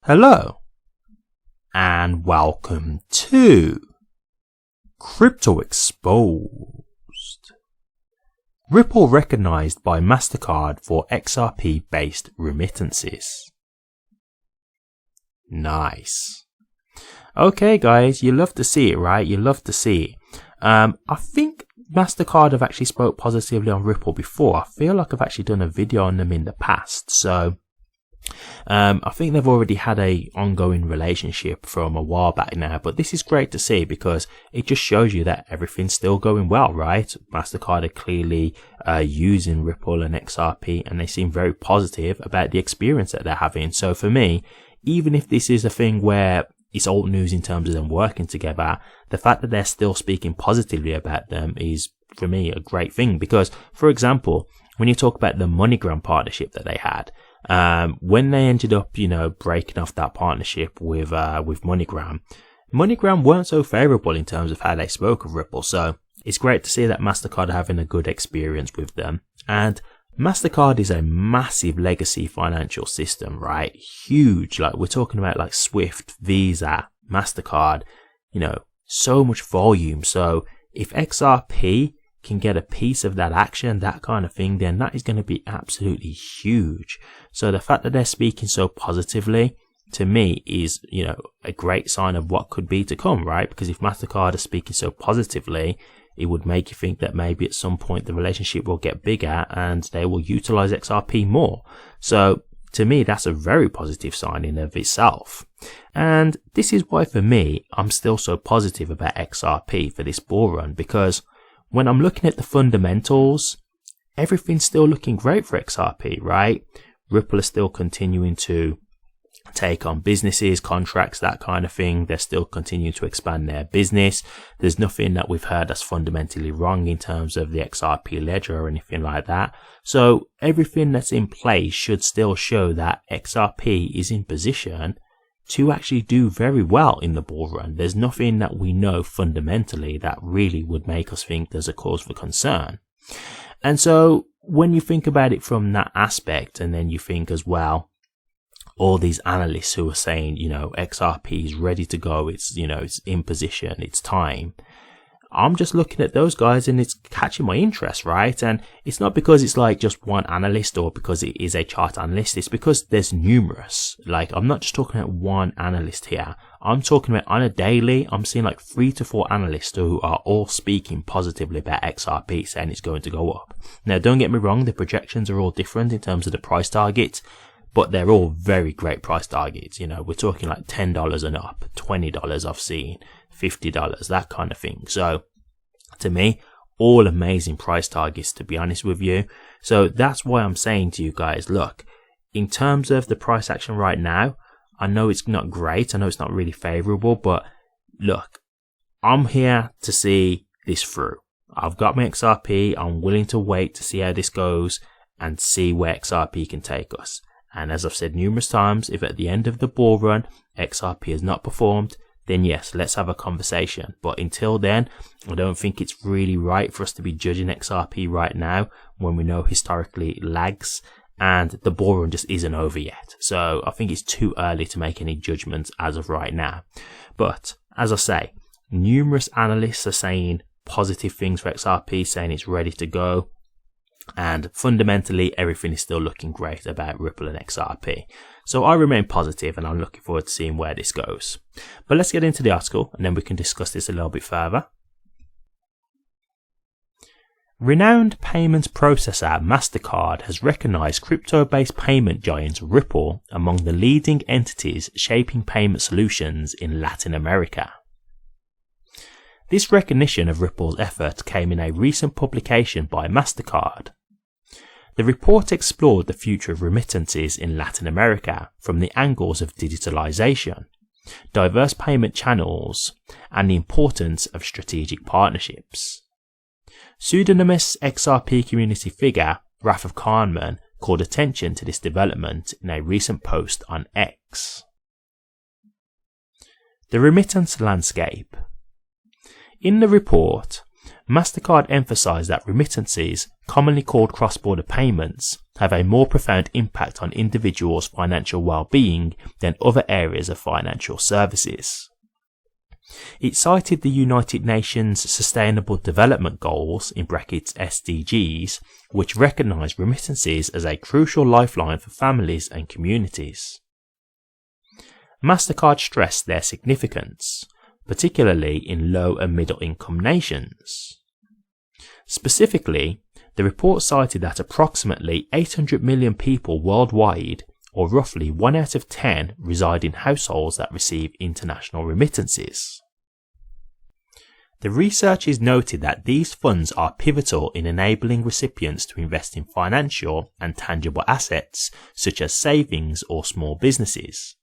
Hello and welcome to Crypto Exposed. Ripple recognized by Mastercard for XRP based remittances. Nice. Okay guys, you love to see it, right? You love to see it. I think Mastercard have actually spoke positively on Ripple before. I feel like I've actually done a video on them in the past. So I think they've already had a ongoing relationship from a while back now, but this is great to see because it just shows you that everything's still going well, right? Mastercard are clearly using Ripple and XRP, and they seem very positive about the experience that they're having. So for me, even if this is a thing where it's old news in terms of them working together, the fact that they're still speaking positively about them is, for me, a great thing. Because, for example, when you talk about the MoneyGram partnership that they had, when they ended up, breaking off that partnership with MoneyGram weren't so favorable in terms of how they spoke of Ripple. So it's great to see that Mastercard are having a good experience with them. And Mastercard is a massive legacy financial system, right? Huge. Like, we're talking about like Swift, Visa, Mastercard, so much volume. So if XRP can get a piece of that action, that kind of thing, then that is going to be absolutely huge. So the fact that they're speaking so positively, to me, is, a great sign of what could be to come, right? Because if Mastercard are speaking so positively, it would make you think that maybe at some point the relationship will get bigger and they will utilize XRP more. So to me, that's a very positive sign in of itself. And this is why, for me, I'm still so positive about XRP for this bull run, because when I'm looking at the fundamentals, everything's still looking great for XRP, right? Ripple is still continuing to take on businesses, contracts, that kind of thing. They're still continuing to expand their business. There's nothing that we've heard that's fundamentally wrong in terms of the XRP ledger or anything like that. So everything that's in place should still show that XRP is in position to actually do very well in the bull run. There's nothing that we know fundamentally that really would make us think there's a cause for concern. And so when you think about it from that aspect, and then you think as well, all these analysts who are saying, XRP is ready to go, it's in position, it's time. I'm just looking at those guys and it's catching my interest, right? And it's not because it's like just one analyst or because it is a chart analyst. It's because there's numerous. Like, I'm not just talking about one analyst here. I'm talking about on a daily, I'm seeing like 3 to 4 analysts who are all speaking positively about XRP, saying it's going to go up. Now, don't get me wrong, the projections are all different in terms of the price targets, but they're all very great price targets. We're talking like $10 and up, $20 I've seen, $50, that kind of thing. So to me, all amazing price targets, to be honest with you. So that's why I'm saying to you guys, look, in terms of the price action right now, I know it's not great. I know it's not really favorable, but look, I'm here to see this through. I've got my XRP. I'm willing to wait to see how this goes and see where XRP can take us. And as I've said numerous times, if at the end of the bull run, XRP has not performed, then yes, let's have a conversation. But until then, I don't think it's really right for us to be judging XRP right now when we know historically it lags and the bull run just isn't over yet. So I think it's too early to make any judgments as of right now. But as I say, numerous analysts are saying positive things for XRP, saying it's ready to go. And fundamentally, everything is still looking great about Ripple and XRP. So I remain positive and I'm looking forward to seeing where this goes. But let's get into the article and then we can discuss this a little bit further. Renowned payments processor Mastercard has recognized crypto-based payment giant Ripple among the leading entities shaping payment solutions in Latin America. This recognition of Ripple's effort came in a recent publication by Mastercard. The report explored the future of remittances in Latin America from the angles of digitalization, diverse payment channels, and the importance of strategic partnerships. Pseudonymous XRP community figure Rafaf Khanman called attention to this development in a recent post on X. The remittance landscape. In the report, Mastercard emphasized that remittances, commonly called cross-border payments, have a more profound impact on individuals' financial well-being than other areas of financial services. It cited the United Nations Sustainable Development Goals (SDGs), which recognize remittances as a crucial lifeline for families and communities. Mastercard stressed their significance, particularly in low and middle income nations. Specifically, the report cited that approximately 800 million people worldwide, or roughly 1 out of 10, reside in households that receive international remittances. The researchers noted that these funds are pivotal in enabling recipients to invest in financial and tangible assets such as savings or small businesses.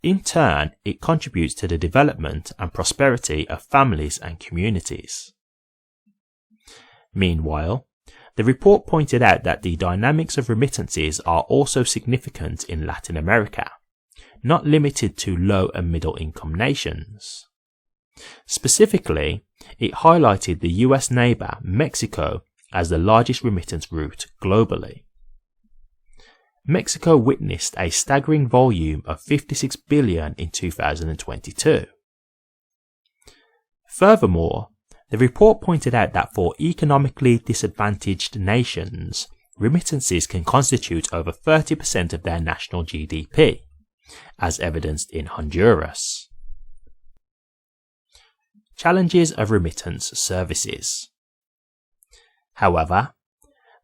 In turn, it contributes to the development and prosperity of families and communities. Meanwhile, the report pointed out that the dynamics of remittances are also significant in Latin America, not limited to low and middle income nations. Specifically, it highlighted the US neighbor Mexico as the largest remittance route globally. Mexico witnessed a staggering volume of $56 billion in 2022. Furthermore, the report pointed out that for economically disadvantaged nations, remittances can constitute over 30% of their national GDP, as evidenced in Honduras. Challenges of remittance services. However,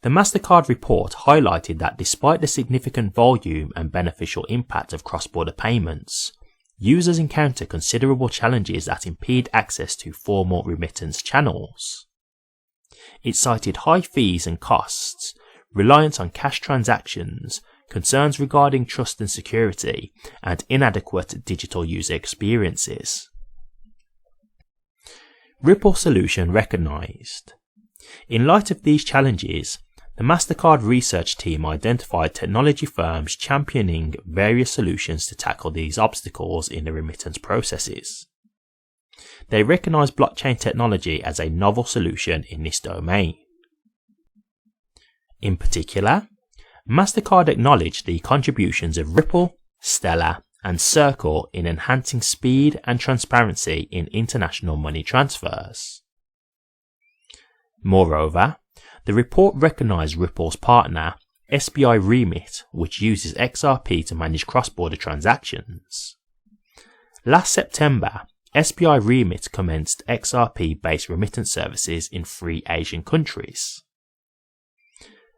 the Mastercard report highlighted that despite the significant volume and beneficial impact of cross-border payments, users encounter considerable challenges that impede access to formal remittance channels. It cited high fees and costs, reliance on cash transactions, concerns regarding trust and security, and inadequate digital user experiences. Ripple solution recognized. In light of these challenges, the Mastercard research team identified technology firms championing various solutions to tackle these obstacles in the remittance processes. They recognized blockchain technology as a novel solution in this domain. In particular, Mastercard acknowledged the contributions of Ripple, Stellar, and Circle in enhancing speed and transparency in international money transfers. Moreover, the report recognized Ripple's partner, SBI Remit, which uses XRP to manage cross-border transactions. Last September, SBI Remit commenced XRP-based remittance services in 3 Asian countries.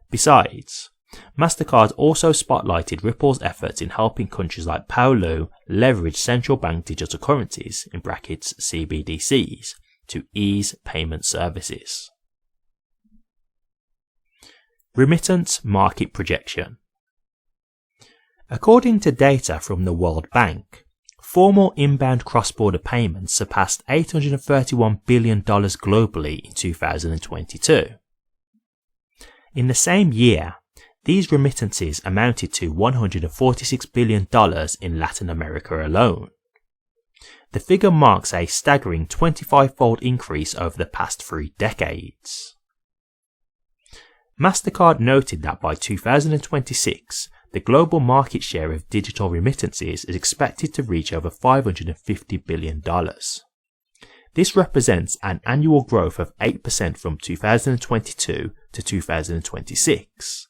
Besides, Mastercard also spotlighted Ripple's efforts in helping countries like Palau leverage central bank digital currencies (CBDCs) to ease payment services. Remittance market projection. According to data from the World Bank, formal inbound cross-border payments surpassed $831 billion globally in 2022. In the same year, these remittances amounted to $146 billion in Latin America alone. The figure marks a staggering 25-fold increase over the past 3 decades. Mastercard noted that by 2026, the global market share of digital remittances is expected to reach over $550 billion. This represents an annual growth of 8% from 2022 to 2026.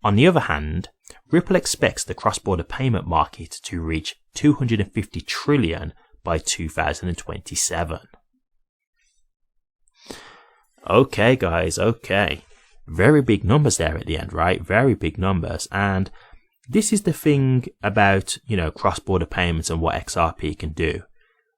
On the other hand, Ripple expects the cross-border payment market to reach $250 trillion by 2027. Okay guys, okay. Very big numbers there at the end, right? Very big numbers. And this is the thing about, cross-border payments and what XRP can do,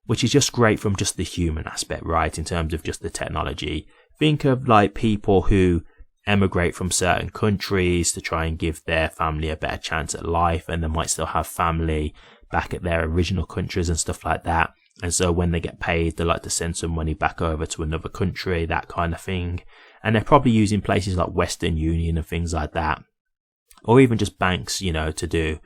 which is just great from just the human aspect, right? In terms of just the technology. Think of like people who emigrate from certain countries to try and give their family a better chance at life, and they might still have family back at their original countries and stuff like that. And so when they get paid, they like to send some money back over to another country, that kind of thing. And they're probably using places like Western Union and things like that. Or even just banks, to do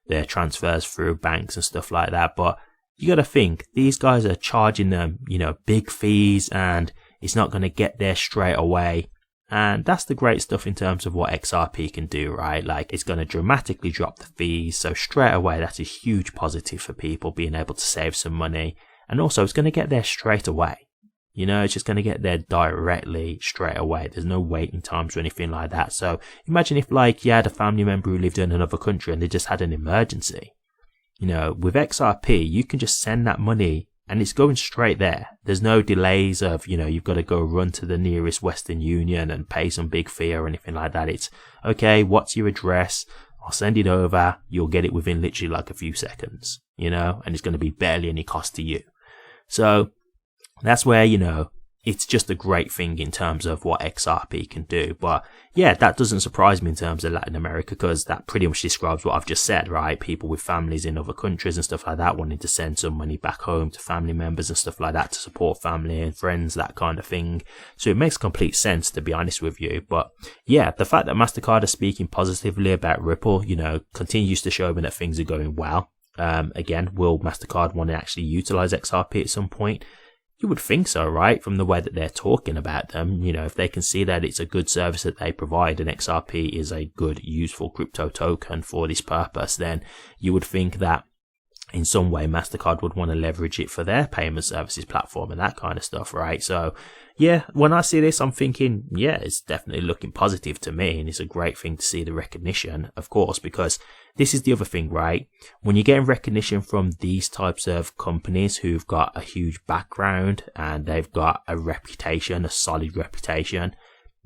their transfers through banks and stuff like that. But you got to think these guys are charging them, big fees, and it's not going to get there straight away. And that's the great stuff in terms of what XRP can do, right? Like, it's going to dramatically drop the fees. So straight away, that's a huge positive for people being able to save some money. And also, it's going to get there straight away. It's just going to get there directly straight away. There's no waiting times or anything like that. So imagine if, like, you had a family member who lived in another country and they just had an emergency. With XRP, you can just send that money and it's going straight there. There's no delays of, you've got to go run to the nearest Western Union and pay some big fee or anything like that. It's, okay, what's your address? I'll send it over. You'll get it within literally like a few seconds, and it's going to be barely any cost to you. So that's where, it's just a great thing in terms of what XRP can do. But yeah, that doesn't surprise me in terms of Latin America, because that pretty much describes what I've just said, right? People with families in other countries and stuff like that wanting to send some money back home to family members and stuff like that to support family and friends, that kind of thing. So it makes complete sense, to be honest with you. But yeah, the fact that Mastercard are speaking positively about Ripple, continues to show me that things are going well. Again, will Mastercard want to actually utilize XRP at some point? You would think so, right? From the way that they're talking about them, if they can see that it's a good service that they provide and XRP is a good, useful crypto token for this purpose, then you would think that in some way Mastercard would want to leverage it for their payment services platform and that kind of stuff, right? So yeah, when I see this, I'm thinking, yeah, it's definitely looking positive to me, and it's a great thing to see the recognition, of course, because this is the other thing, right? When you're getting recognition from these types of companies who've got a huge background and they've got a reputation, a solid reputation,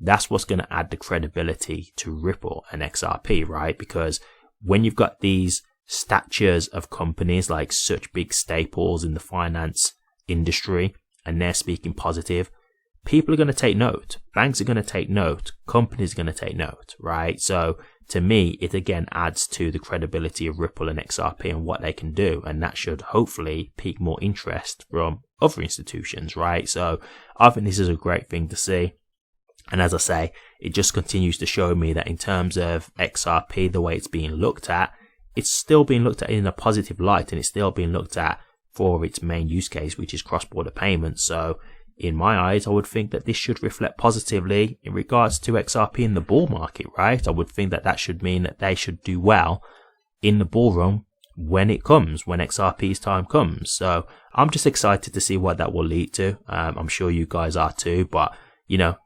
that's what's going to add the credibility to Ripple and XRP, right? Because when you've got these statures of companies like such big staples in the finance industry and they're speaking positive, people are going to take note. Banks are going to take note. Companies are going to take note, right? So to me, it again adds to the credibility of Ripple and XRP and what they can do. And that should hopefully pique more interest from other institutions, right? So I think this is a great thing to see. And as I say, it just continues to show me that in terms of XRP, the way it's being looked at, it's still being looked at in a positive light, and it's still being looked at for its main use case, which is cross-border payments. So in my eyes, I would think that this should reflect positively in regards to XRP in the bull market, right? I would think that that should mean that they should do well in the bull run when it comes, when XRP's time comes. So I'm just excited to see what that will lead to. I'm sure you guys are too, but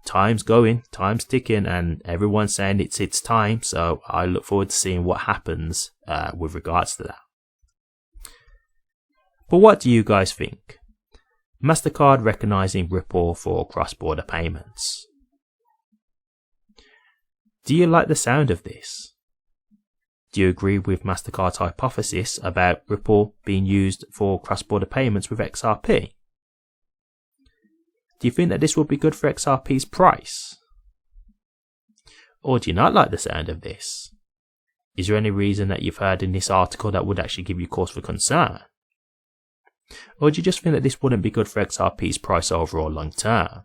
time's going, time's ticking, and everyone's saying it's time. So I look forward to seeing what happens with regards to that. But what do you guys think? Mastercard recognizing Ripple for cross-border payments. Do you like the sound of this? Do you agree with Mastercard's hypothesis about Ripple being used for cross-border payments with XRP? Do you think that this will be good for XRP's price? Or do you not like the sound of this? Is there any reason that you've heard in this article that would actually give you cause for concern? Or do you just think that this wouldn't be good for XRP's price overall long term?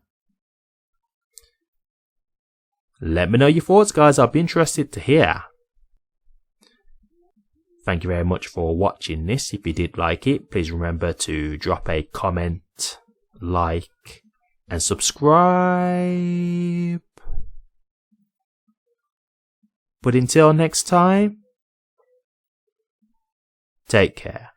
Let me know your thoughts, guys. I'll be interested to hear. Thank you very much for watching this. If you did like it, please remember to drop a comment, like, and subscribe. But until next time, take care.